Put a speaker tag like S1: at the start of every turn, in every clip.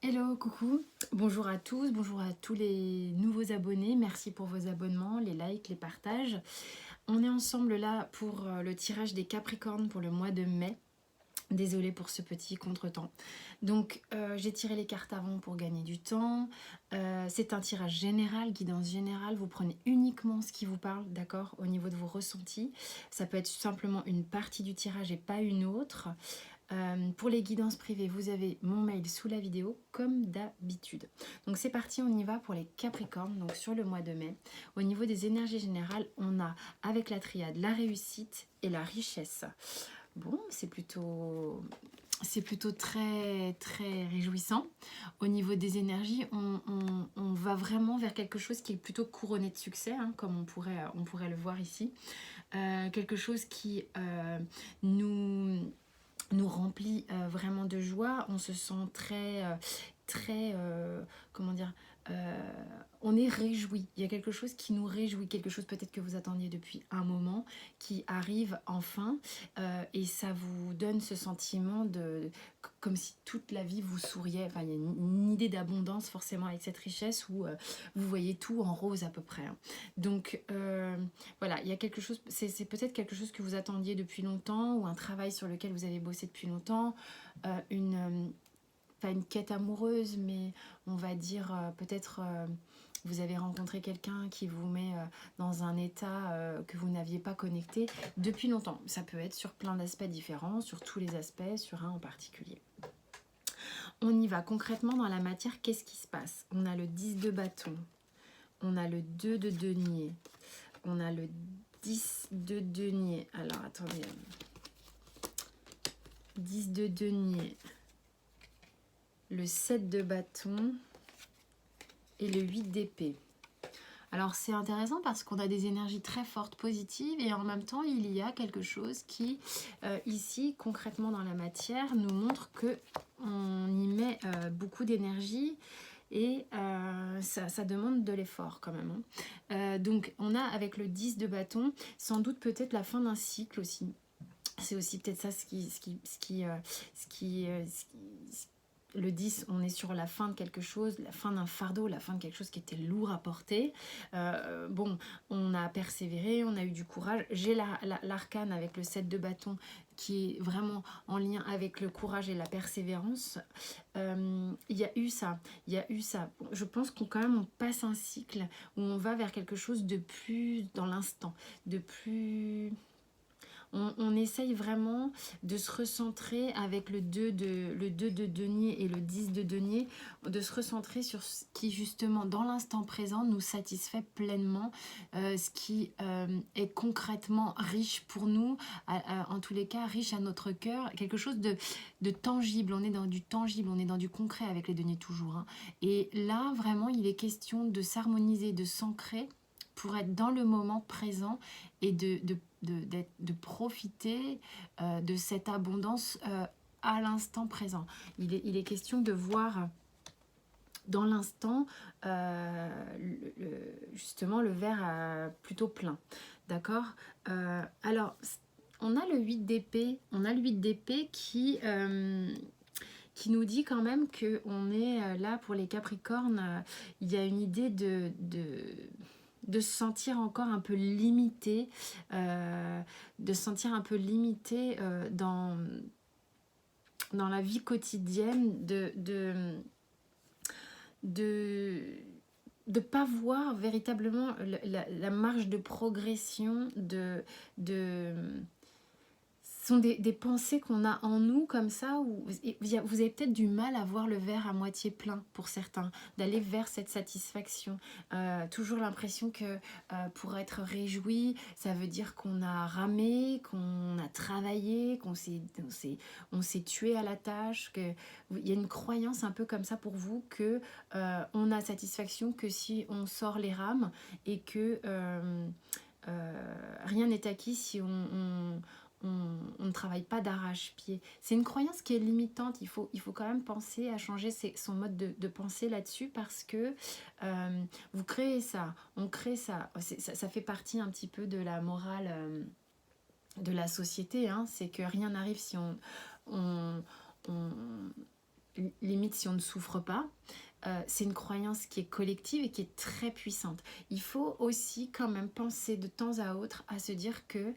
S1: Hello, coucou, bonjour à tous, bonjour à tous les nouveaux abonnés, merci pour vos abonnements, les likes, les partages. On est ensemble là pour le tirage des Capricornes pour le mois de mai. Désolée pour ce petit contretemps. Donc j'ai tiré les cartes avant pour gagner du temps. C'est un tirage général, guidance générale. Vous prenez uniquement ce qui vous parle, d'accord, au niveau de vos ressentis. Ça peut être simplement une partie du tirage et pas une autre. Pour les guidances privées, vous avez mon mail sous la vidéo, comme d'habitude. Donc c'est parti, on y va pour les Capricornes, donc sur le mois de mai. Au niveau des énergies générales, on a avec la triade la réussite et la richesse. Bon, c'est plutôt très très réjouissant. Au niveau des énergies, on va vraiment vers quelque chose qui est plutôt couronné de succès, hein, comme on pourrait le voir ici. Quelque chose qui nous remplit vraiment de joie. On se sent comment dire, euh, on est réjoui. Il y a quelque chose qui nous réjouit, quelque chose peut-être que vous attendiez depuis un moment, qui arrive enfin, et ça vous donne ce sentiment de comme si toute la vie vous souriait. Enfin, il y a une idée d'abondance forcément avec cette richesse où vous voyez tout en rose à peu près, hein. Donc voilà, il y a quelque chose, c'est peut-être quelque chose que vous attendiez depuis longtemps ou un travail sur lequel vous avez bossé depuis longtemps, pas une quête amoureuse, mais on va dire peut-être vous avez rencontré quelqu'un qui vous met dans un état que vous n'aviez pas connecté depuis longtemps. Ça peut être sur plein d'aspects différents, sur tous les aspects, sur un en particulier. On y va concrètement dans la matière, qu'est-ce qui se passe? On a le 10 de bâton, on a le 2 de denier, on a le 10 de denier. Alors attendez, 10 de denier, le 7 de bâton et le 8 d'épée. Alors c'est intéressant parce qu'on a des énergies très fortes, positives, et en même temps il y a quelque chose qui, ici, concrètement dans la matière, nous montre que on y met beaucoup d'énergie et ça demande de l'effort quand même, hein. Donc on a avec le 10 de bâton, sans doute peut-être la fin d'un cycle aussi. C'est aussi peut-être ça le 10, on est sur la fin de quelque chose, la fin d'un fardeau, la fin de quelque chose qui était lourd à porter. Bon, on a persévéré, on a eu du courage. J'ai l'arcane avec le 7 de bâton qui est vraiment en lien avec le courage et la persévérance. Il y a eu ça, il y a eu ça. Je pense qu'on quand même on passe un cycle où on va vers quelque chose de plus dans l'instant, de plus... On essaye vraiment de se recentrer avec le 2 de denier et le 10 de denier, de se recentrer sur ce qui justement dans l'instant présent nous satisfait pleinement, ce qui est concrètement riche pour nous, en tous les cas riche à notre cœur, quelque chose de tangible. On est dans du tangible, on est dans du concret avec les deniers toujours, hein. Et là vraiment il est question de s'harmoniser, de s'ancrer pour être dans le moment présent et de profiter de cette abondance à l'instant présent. Il est question de voir dans l'instant justement le verre plutôt plein. D'accord. Alors, on a le 8 d'épée, qui nous dit quand même qu'on est là pour les Capricornes. Il y a une idée de se sentir encore un peu limité, dans la vie quotidienne, de pas voir véritablement la marge de progression ce sont des pensées qu'on a en nous comme ça, où vous avez peut-être du mal à voir le verre à moitié plein pour certains, d'aller vers cette satisfaction. Toujours l'impression que pour être réjoui, ça veut dire qu'on a ramé, qu'on a travaillé, qu'on s'est tué à la tâche, qu'il y a une croyance un peu comme ça pour vous que on a satisfaction que si on sort les rames et que rien n'est acquis si on ne travaille pas d'arrache-pied. C'est une croyance qui est limitante. Il faut quand même penser à changer son mode de pensée là-dessus, parce que vous créez ça, on crée ça. Ça fait partie un petit peu de la morale de la société, hein. C'est que rien n'arrive si on limite si on ne souffre pas. C'est une croyance qui est collective et qui est très puissante. Il faut aussi quand même penser de temps à autre à se dire que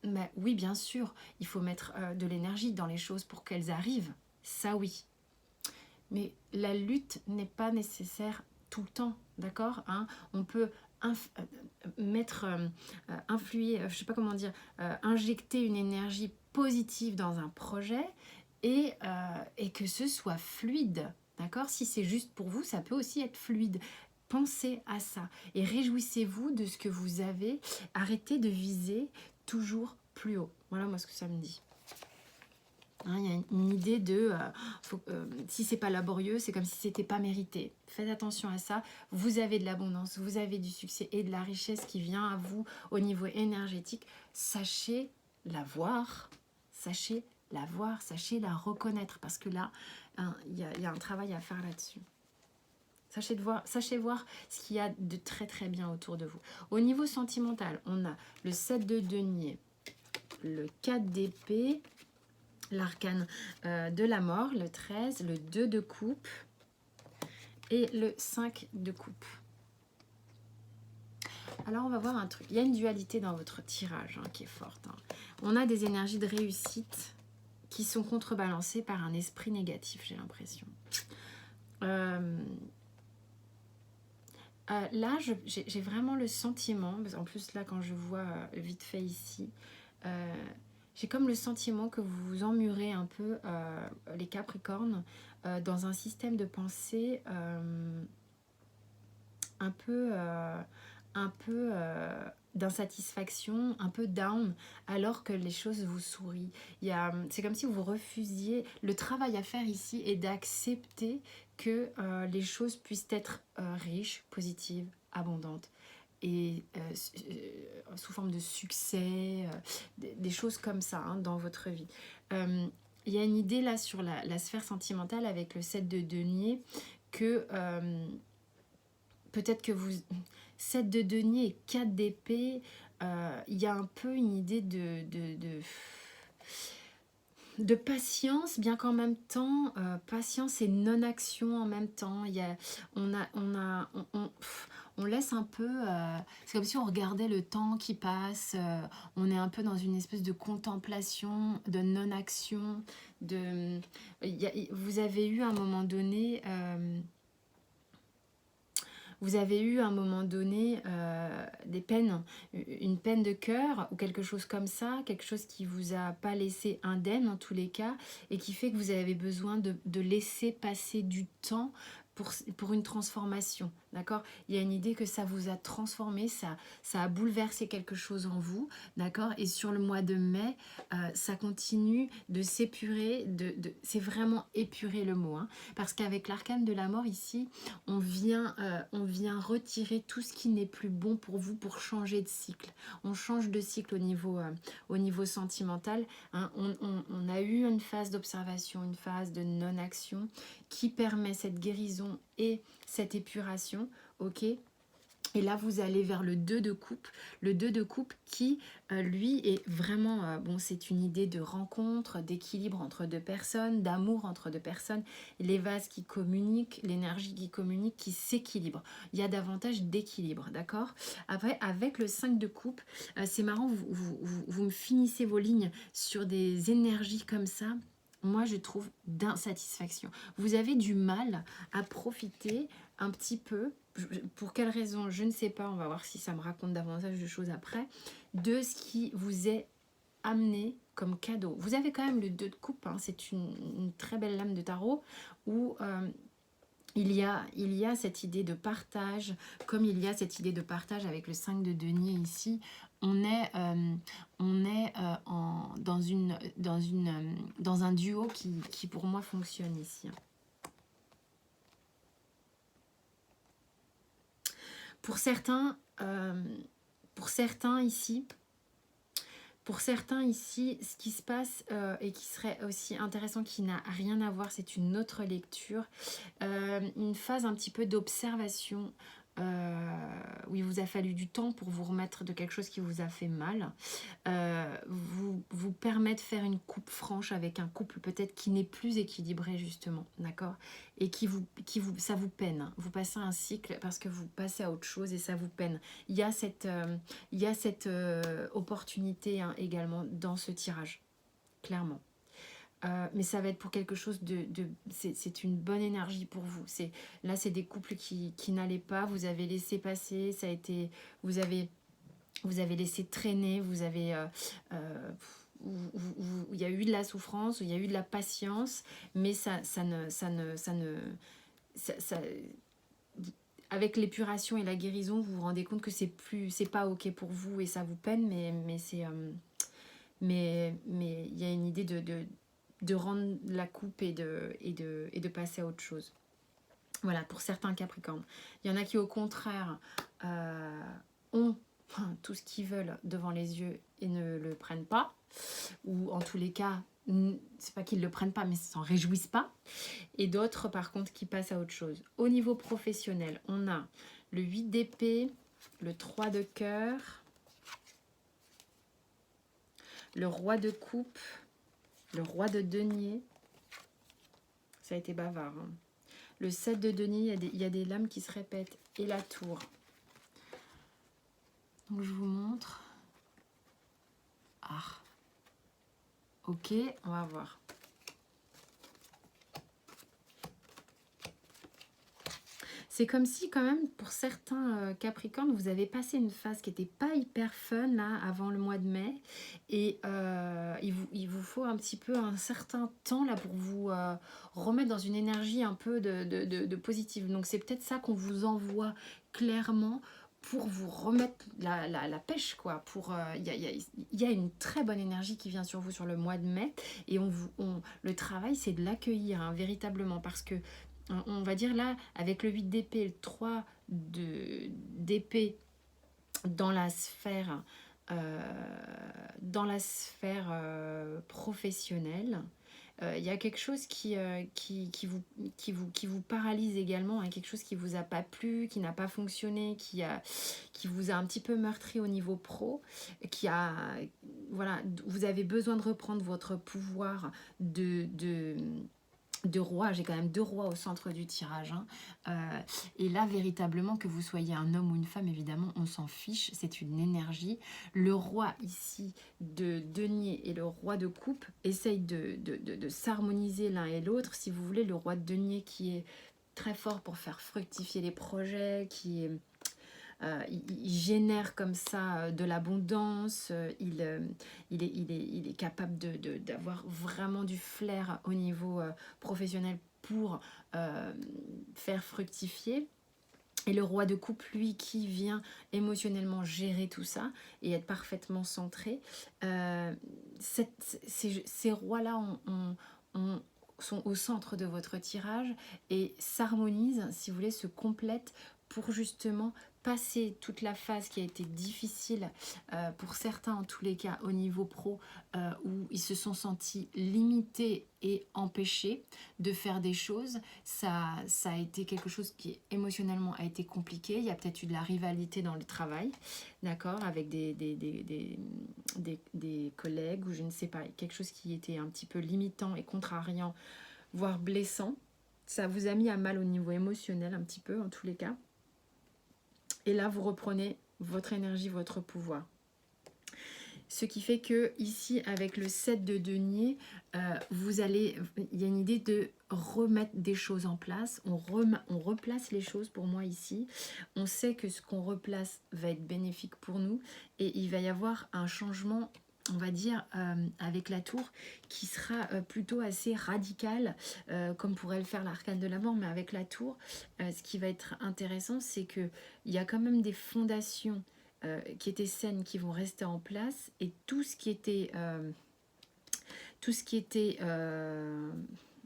S1: mais oui, bien sûr, il faut mettre de l'énergie dans les choses pour qu'elles arrivent. Ça oui. Mais la lutte n'est pas nécessaire tout le temps, d'accord, hein. On peut mettre, influer, je sais pas comment dire, injecter une énergie positive dans un projet et que ce soit fluide, d'accord. Si c'est juste pour vous, ça peut aussi être fluide. Pensez à ça et réjouissez-vous de ce que vous avez. Arrêtez de viser toujours plus haut. Voilà moi ce que ça me dit. Hein, il y a une idée de si c'est pas laborieux, c'est comme si c'était pas mérité. Faites attention à ça. Vous avez de l'abondance, vous avez du succès et de la richesse qui vient à vous au niveau énergétique. Sachez la voir, sachez la voir, sachez la reconnaître parce que là, hein, il y a un travail à faire là-dessus. Sachez voir ce qu'il y a de très très bien autour de vous. Au niveau sentimental, on a le 7 de denier, le 4 d'épée, l'arcane de la mort, le 13, le 2 de coupe et le 5 de coupe. Alors on va voir un truc, il y a une dualité dans votre tirage hein, qui est forte. Hein. On a des énergies de réussite qui sont contrebalancées par un esprit négatif, j'ai l'impression. Là, j'ai vraiment le sentiment, en plus là quand je vois vite fait ici, j'ai comme le sentiment que vous vous emmurez un peu, les Capricornes, dans un système de pensée un peu d'insatisfaction, un peu down, alors que les choses vous sourient. C'est comme si vous refusiez. Le travail à faire ici est d'accepter que les choses puissent être riches, positives, abondantes et sous forme de succès, des choses comme ça hein, dans votre vie. Il y a une idée là sur la sphère sentimentale avec le 7 de denier que peut-être que vous... 7 de denier et 4 d'épée, il y a un peu une idée de patience, bien qu'en même temps, patience et non-action en même temps. On laisse un peu... c'est comme si on regardait le temps qui passe. On est un peu dans une espèce de contemplation, de non-action. Vous avez eu à un moment donné... vous avez eu à un moment donné des peines, une peine de cœur ou quelque chose comme ça, quelque chose qui vous a pas laissé indemne en tous les cas et qui fait que vous avez besoin de laisser passer du temps pour une transformation, d'accord. Il y a une idée que ça vous a transformé, ça a bouleversé quelque chose en vous, d'accord. Et sur le mois de mai, ça continue de s'épurer, c'est vraiment épurer le mot, hein, parce qu'avec l'arcane de la mort ici, on vient retirer tout ce qui n'est plus bon pour vous pour changer de cycle. On change de cycle au niveau sentimental. Hein. On a eu une phase d'observation, une phase de non-action qui permet cette guérison et cette épuration, ok. Et là, vous allez vers le 2 de coupe. Le 2 de coupe qui, lui, est vraiment... bon, c'est une idée de rencontre, d'équilibre entre deux personnes, d'amour entre deux personnes. Les vases qui communiquent, l'énergie qui communique, qui s'équilibre. Il y a davantage d'équilibre, d'accord. Après, avec le 5 de coupe, c'est marrant, vous me finissez vos lignes sur des énergies comme ça. Moi, je trouve d'insatisfaction. Vous avez du mal à profiter un petit peu, pour quelle raison, je ne sais pas, on va voir si ça me raconte davantage de choses après, de ce qui vous est amené comme cadeau. Vous avez quand même le 2 de coupe, hein, c'est une très belle lame de tarot où il y a cette idée de partage, comme il y a cette idée de partage avec le 5 de denier ici. On est dans un duo qui pour moi fonctionne ici. Pour certains ici, ce qui se passe et qui serait aussi intéressant, qui n'a rien à voir, c'est une autre lecture, une phase un petit peu d'observation où il vous a fallu du temps pour vous remettre de quelque chose qui vous a fait mal, vous permet de faire une coupe franche avec un couple peut-être qui n'est plus équilibré justement, d'accord? Et ça vous peine, hein. Vous passez un cycle parce que vous passez à autre chose et ça vous peine. Il y a cette opportunité, hein, également dans ce tirage, clairement. Mais ça va être pour quelque chose c'est une bonne énergie pour vous. Là, c'est des couples qui n'allaient pas, vous avez laissé passer, vous avez laissé traîner, il y a eu de la souffrance, il y a eu de la patience, mais avec l'épuration et la guérison, vous vous rendez compte que c'est pas ok pour vous et ça vous peine, mais il y a une idée de rendre la coupe et de passer à autre chose. Voilà, pour certains Capricornes. Il y en a qui, au contraire, ont tout ce qu'ils veulent devant les yeux et ne le prennent pas. Ou en tous les cas, c'est pas qu'ils ne le prennent pas, mais s'en réjouissent pas. Et d'autres, par contre, qui passent à autre chose. Au niveau professionnel, on a le 8 d'épée, le 3 de cœur, le roi de coupe, le roi de denier. Ça a été bavard, hein. Le 7 de denier, il y a des lames qui se répètent. Et la tour. Donc je vous montre. Ah. Ok, on va voir. C'est comme si quand même, pour certains Capricornes, vous avez passé une phase qui n'était pas hyper fun là, avant le mois de mai. Et il vous faut un petit peu un certain temps là pour vous remettre dans une énergie un peu de positive. Donc c'est peut-être ça qu'on vous envoie clairement pour vous remettre la pêche, quoi. Il y a une très bonne énergie qui vient sur vous sur le mois de mai. Et le travail, c'est de l'accueillir, hein, véritablement. Parce que on va dire là, avec le 8 d'épée, le 3 d'épée dans la sphère, professionnelle, il y a quelque chose qui vous paralyse également, hein, quelque chose qui vous a pas plu, qui n'a pas fonctionné, qui vous a un petit peu meurtri au niveau pro, voilà, vous avez besoin de reprendre votre pouvoir de roi. J'ai quand même 2 rois au centre du tirage, hein. Et là, véritablement, que vous soyez un homme ou une femme, évidemment, on s'en fiche, c'est une énergie. Le roi ici de denier et le roi de coupe essayent de s'harmoniser l'un et l'autre. Si vous voulez, le roi de denier qui est très fort pour faire fructifier les projets, il génère comme ça de l'abondance, il est capable d'avoir vraiment du flair au niveau professionnel pour faire fructifier. Et le roi de coupe, lui, qui vient émotionnellement gérer tout ça et être parfaitement centré. Ces rois-là sont au centre de votre tirage et s'harmonisent, si vous voulez, se complètent pour justement passer toute la phase qui a été difficile pour certains, en tous les cas au niveau pro, où ils se sont sentis limités et empêchés de faire des choses. Ça a été quelque chose qui émotionnellement a été compliqué. Il y a peut-être eu de la rivalité dans le travail, d'accord, avec des collègues, ou je ne sais pas, quelque chose qui était un petit peu limitant et contrariant, voire blessant. Ça vous a mis à mal au niveau émotionnel un petit peu, en tous les cas. Et là, vous reprenez votre énergie, votre pouvoir. Ce qui fait que ici, avec le 7 de denier, il y a une idée de remettre des choses en place. On replace les choses pour moi ici. On sait que ce qu'on replace va être bénéfique pour nous. Et il va y avoir un changement, on va dire, avec la tour, qui sera plutôt assez radical, comme pourrait le faire l'arcane de la mort. Mais avec la tour, ce qui va être intéressant, c'est qu'il y a quand même des fondations qui étaient saines, qui vont rester en place, et tout ce qui était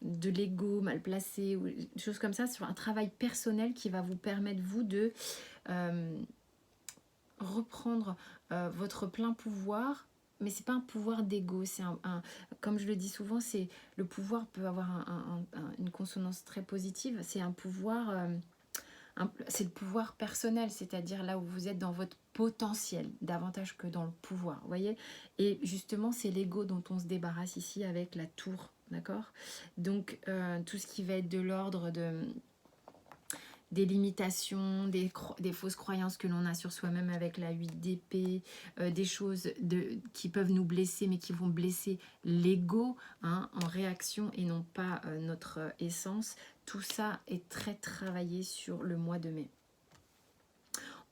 S1: de l'ego mal placé, ou des choses comme ça, sur un travail personnel qui va vous permettre, vous, de reprendre votre plein pouvoir. Mais c'est pas un pouvoir d'ego, c'est comme je le dis souvent, le pouvoir peut avoir une consonance très positive. C'est un pouvoir c'est le pouvoir personnel, c'est-à-dire là où vous êtes dans votre potentiel, davantage que dans le pouvoir, vous voyez. Et justement, c'est l'ego dont on se débarrasse ici avec la tour, d'accord. Donc, tout ce qui va être de l'ordre des limitations, des fausses croyances que l'on a sur soi-même avec la 8 d'épée, des choses qui peuvent nous blesser, mais qui vont blesser l'ego hein, en réaction et non pas notre essence. Tout ça est très travaillé sur le mois de mai.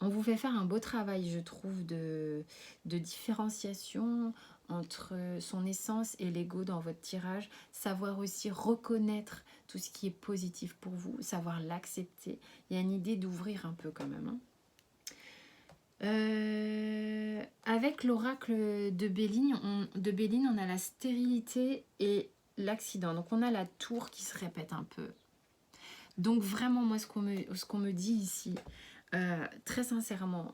S1: On vous fait faire un beau travail, je trouve, de différenciation entre son essence et l'ego dans votre tirage. Savoir aussi reconnaître tout ce qui est positif pour vous, savoir l'accepter. Il y a une idée d'ouvrir un peu quand même. Avec l'oracle de Béline, on a la stérilité et l'accident. Donc on a la tour qui se répète un peu. Donc vraiment, moi, ce qu'on me dit ici, très sincèrement,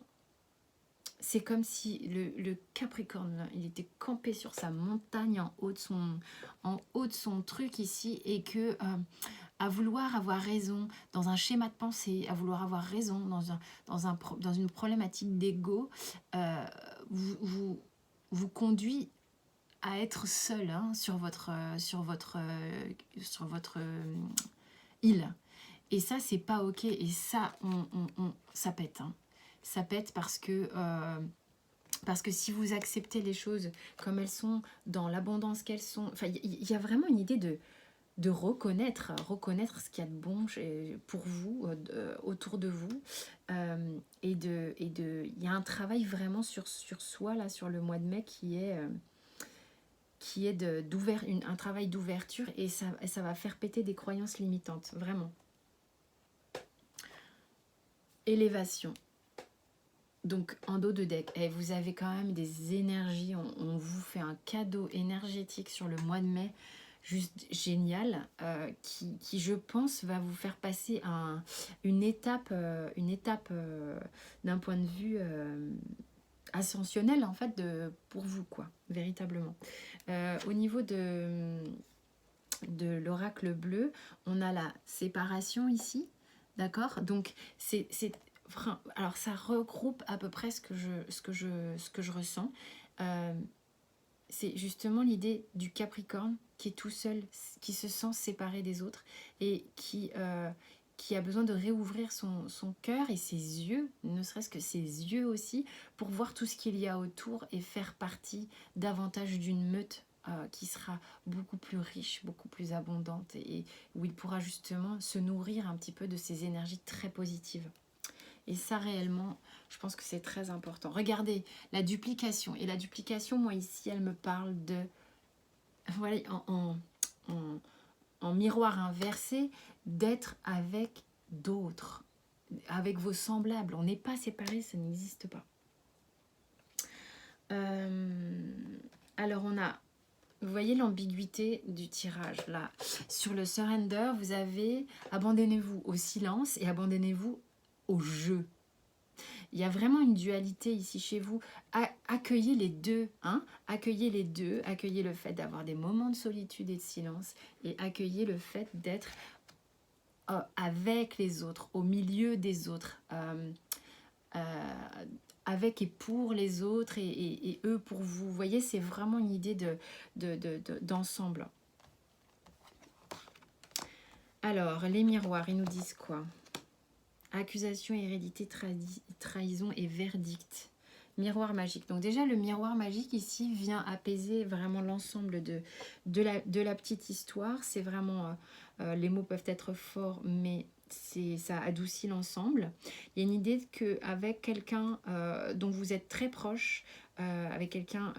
S1: c'est comme si le Capricorne, là, il était campé sur sa montagne en haut de son truc ici, et que à vouloir avoir raison dans un schéma de pensée, à vouloir avoir raison dans une problématique d'ego, vous conduit à être seul hein, sur votre île. Et ça, c'est pas ok. Et ça, ça pète. Hein. Ça pète parce que si vous acceptez les choses comme elles sont, dans l'abondance qu'elles sont, enfin, il y a vraiment une idée de reconnaître ce qu'il y a de bon pour vous, autour de vous. Il y a un travail vraiment sur soi, là, sur le mois de mai, qui est un travail d'ouverture, et ça va faire péter des croyances limitantes, vraiment. Élévation. Donc en dos de deck, vous avez quand même des énergies, on vous fait un cadeau énergétique sur le mois de mai, juste génial, qui je pense va vous faire passer une étape d'un point de vue ascensionnel en fait pour vous quoi, véritablement. Au niveau de l'oracle bleu, on a la séparation ici, d'accord. Donc alors ça regroupe à peu près ce que je ressens. C'est justement l'idée du Capricorne qui est tout seul, qui se sent séparé des autres et qui a besoin de réouvrir son cœur et ses yeux, ne serait-ce que ses yeux aussi, pour voir tout ce qu'il y a autour et faire partie davantage d'une meute qui sera beaucoup plus riche, beaucoup plus abondante, et où il pourra justement se nourrir un petit peu de ces énergies très positives. Et ça, réellement, je pense que c'est très important. Regardez, la duplication. Et la duplication, moi, ici, elle me parle de... Voilà, en miroir inversé, d'être avec d'autres, avec vos semblables. On n'est pas séparés, ça n'existe pas. Alors, on a... Vous voyez l'ambiguïté du tirage, là. Sur le surrender, vous avez abandonnez-vous au silence et abandonnez-vous au jeu. Il y a vraiment une dualité ici chez vous. Accueillez les deux, hein. Accueillez les deux. Accueillez le fait d'avoir des moments de solitude et de silence. Et accueillez le fait d'être avec les autres, au milieu des autres. Avec et pour les autres et eux pour vous. Vous voyez, c'est vraiment une idée d'ensemble. Alors, les miroirs, ils nous disent quoi ? Accusation, hérédité, trahison et verdict. Miroir magique. Donc déjà, le miroir magique ici vient apaiser vraiment l'ensemble de la petite histoire. C'est vraiment... les mots peuvent être forts, mais ça adoucit l'ensemble. Il y a une idée qu'avec quelqu'un dont vous êtes très proche, avec quelqu'un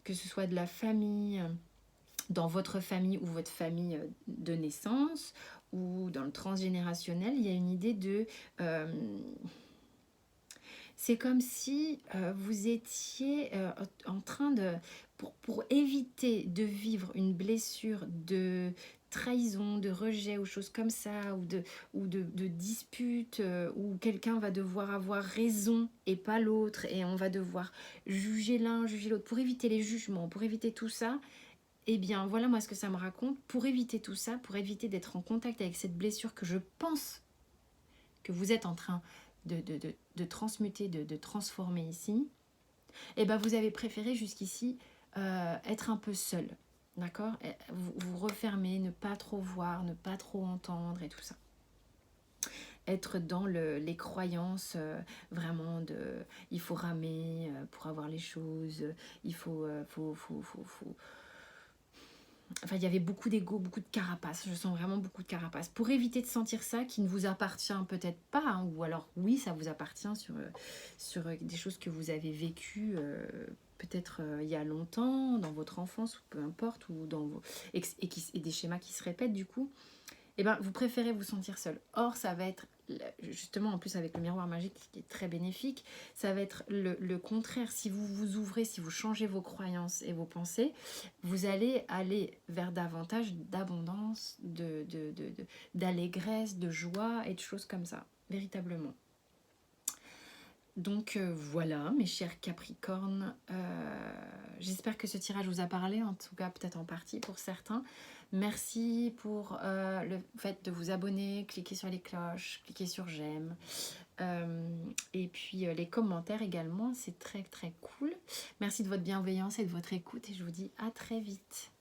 S1: que ce soit de la famille, dans votre famille ou votre famille de naissance, ou dans le transgénérationnel, il y a une idée de... c'est comme si vous étiez en train de... Pour éviter de vivre une blessure de trahison, de rejet ou choses comme ça, ou de dispute, où quelqu'un va devoir avoir raison et pas l'autre, et on va devoir juger l'un, juger l'autre, pour éviter les jugements, pour éviter tout ça. Eh bien, voilà moi ce que ça me raconte. Pour éviter tout ça, pour éviter d'être en contact avec cette blessure que je pense que vous êtes en train de transmuter, de transformer ici, et ben vous avez préféré jusqu'ici être un peu seul, d'accord? Vous refermer, ne pas trop voir, ne pas trop entendre et tout ça. Être dans les croyances vraiment de il faut ramer pour avoir les choses, il faut, Enfin, il y avait beaucoup d'ego, beaucoup de carapace. Je sens vraiment beaucoup de carapace. Pour éviter de sentir ça, qui ne vous appartient peut-être pas, hein, ou alors oui, ça vous appartient sur des choses que vous avez vécues peut-être il y a longtemps, dans votre enfance, ou peu importe, ou dans vos, et des schémas qui se répètent du coup. Eh ben, vous préférez vous sentir seul. Or, ça va être, justement, en plus avec le miroir magique qui est très bénéfique, ça va être le contraire. Si vous vous ouvrez, si vous changez vos croyances et vos pensées, vous allez aller vers davantage d'abondance, d'allégresse, de joie et de choses comme ça, véritablement. Donc voilà, mes chers Capricornes, j'espère que ce tirage vous a parlé, en tout cas peut-être en partie pour certains. Merci pour le fait de vous abonner, cliquer sur les cloches, cliquer sur j'aime. Et puis les commentaires également, c'est très très cool. Merci de votre bienveillance et de votre écoute et je vous dis à très vite.